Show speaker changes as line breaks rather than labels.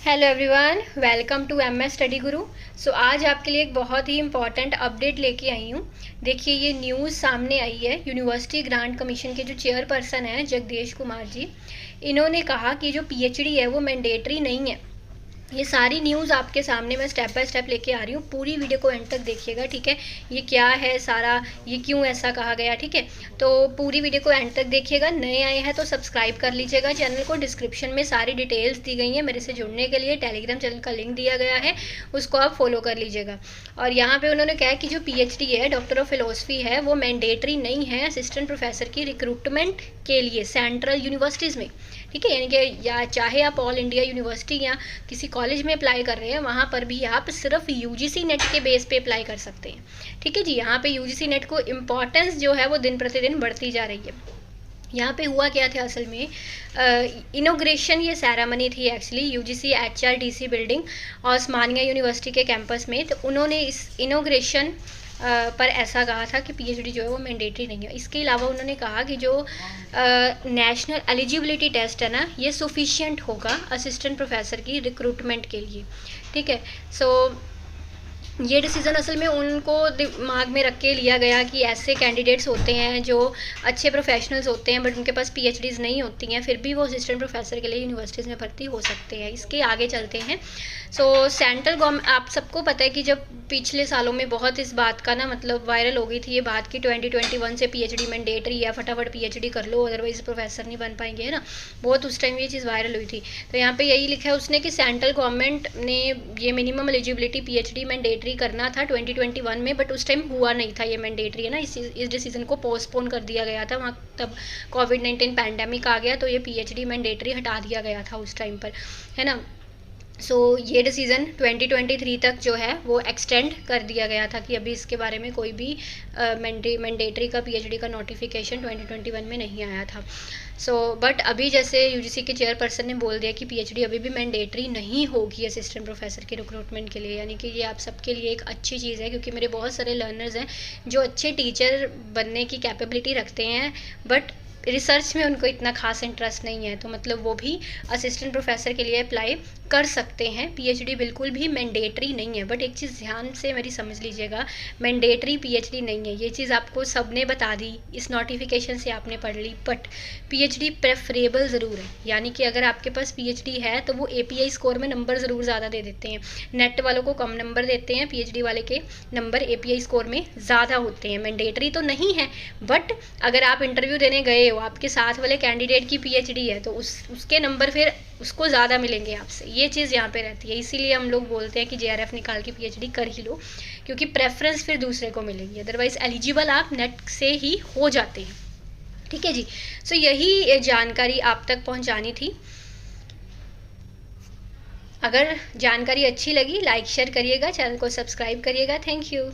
Hello everyone, welcome to MS study guru. So आज आपके लिए एक बहुत ही इम्पॉर्टेंट अपडेट लेके आई हूँ। देखिए, ये न्यूज़ सामने आई है। यूनिवर्सिटी ग्रांट कमीशन के जो चेयरपर्सन हैं जगदेश कुमार जी, इन्होंने कहा कि जो पीएचडी है वो मैंडेटरी नहीं है। ये सारी न्यूज़ आपके सामने मैं स्टेप बाय स्टेप लेके आ रही हूँ। पूरी वीडियो को एंड तक देखिएगा, ठीक है। ये क्या है सारा, ये क्यों ऐसा कहा गया, ठीक है। तो पूरी वीडियो को एंड तक देखिएगा। नए आए हैं तो सब्सक्राइब कर लीजिएगा चैनल को। डिस्क्रिप्शन में सारी डिटेल्स दी गई हैं मेरे से जुड़ने के लिए। टेलीग्राम चैनल का लिंक दिया गया है, उसको आप फॉलो कर लीजिएगा। और यहाँ पे उन्होंने कहा कि जो पीएचडी है, डॉक्टर ऑफ फिलोसफी है, वो मैंडेटरी नहीं है असिस्टेंट प्रोफेसर की रिक्रूटमेंट के लिए सेंट्रल यूनिवर्सिटीज़ में, ठीक है। यानी कि या चाहे आप ऑल इंडिया यूनिवर्सिटी या किसी कॉलेज में अप्लाई कर रहे हैं, वहाँ पर भी आप सिर्फ यूजीसी नेट के बेस पे अप्लाई कर सकते हैं, ठीक है जी। यहाँ पे यूजीसी नेट को इम्पॉर्टेंस जो है वो दिन प्रतिदिन बढ़ती जा रही है। यहाँ पे हुआ क्या था असल में, इनोग्रेशन ये सेरेमनी थी actually UGC HRDC building Osmania university के कैंपस में। तो उन्होंने इस इनोग्रेशन पर ऐसा कहा था कि पीएचडी जो है वो मैंडेटरी नहीं है। इसके अलावा उन्होंने कहा कि जो नेशनल एलिजिबिलिटी टेस्ट है ना, ये सफिशिएंट होगा असिस्टेंट प्रोफेसर की रिक्रूटमेंट के लिए, ठीक है। सो ये डिसीज़न असल में उनको दिमाग में रख के लिया गया कि ऐसे कैंडिडेट्स होते हैं जो अच्छे प्रोफेशनल्स होते हैं बट उनके पास पीएचडीज़ नहीं होती हैं, फिर भी वो असिस्टेंट प्रोफेसर के लिए यूनिवर्सिटीज़ में भर्ती हो सकते हैं। इसके आगे चलते हैं। सो सेंट्रल गवर्नमेंट, आप सबको पता है कि जब पिछले सालों में बहुत इस बात का ना मतलब वायरल हो गई थी ये बात कि 2021 से पीएचडी मैंडेटरी है, फटाफट पीएचडी कर लो अदरवाइज प्रोफेसर नहीं बन पाएंगे, है ना। बहुत उस टाइम ये चीज़ वायरल हुई थी। तो यहाँ पे यही लिखा है उसने कि सेंट्रल गवर्नमेंट ने ये मिनिमम एलिजिबिलिटी पीएचडी मैंडेटरी करना था 2021 में, बट उस टाइम हुआ नहीं था ये मैंडेटरी, है ना। इस डिसीजन को पोस्टपोन कर दिया गया था वहाँ, तब कोविड-19 पैंडेमिक आ गया तो ये पीएचडी मैंडेटरी हटा दिया गया था उस टाइम पर, है ना। सो ये डिसीज़न 2023 तक जो है वो एक्सटेंड कर दिया गया था कि अभी इसके बारे में कोई भी मैंडेटरी का पीएचडी का नोटिफिकेशन 2021 में नहीं आया था। सो बट अभी जैसे यूजीसी के चेयरपर्सन ने बोल दिया कि पीएचडी अभी भी मैंडेटरी नहीं होगी असिस्टेंट प्रोफेसर के रिक्रूटमेंट के लिए, यानी कि ये आप सबके लिए एक अच्छी चीज़ है, क्योंकि मेरे बहुत सारे लर्नर्स हैं जो अच्छे टीचर बनने की कैपेबिलिटी रखते हैं बट रिसर्च में उनको इतना खास इंटरेस्ट नहीं है, तो मतलब वो भी असिस्टेंट प्रोफेसर के लिए अप्लाई कर सकते हैं। पीएचडी बिल्कुल भी मैंडेटरी नहीं है। बट एक चीज़ ध्यान से मेरी समझ लीजिएगा, मैंडेटरी पीएचडी नहीं है, ये चीज़ आपको सबने बता दी, इस नोटिफिकेशन से आपने पढ़ ली। बट पीएचडी प्रेफरेबल ज़रूर है, यानी कि अगर आपके पास पीएचडी है तो वो एपीआई स्कोर में नंबर ज़रूर ज़्यादा दे देते हैं। नेट वालों को कम नंबर देते हैं, पीएचडी वाले के नंबर एपीआई स्कोर में ज़्यादा होते हैं। मैंडेटरी तो नहीं है, बट अगर आप इंटरव्यू देने गए हो, आपके साथ वाले कैंडिडेट की पीएचडी है, तो उसके नंबर फिर उसको ज़्यादा मिलेंगे आपसे। ये चीज़ यहाँ पे रहती है। इसीलिए हम लोग बोलते हैं कि जेआरएफ निकाल के पीएचडी कर ही लो, क्योंकि प्रेफरेंस फिर दूसरे को मिलेगी, अदरवाइज एलिजिबल आप नेट से ही हो जाते हैं, ठीक है जी। सो यही जानकारी आप तक पहुँचानी थी। अगर जानकारी अच्छी लगी लाइक शेयर करिएगा, चैनल को सब्सक्राइब करिएगा। Thank you.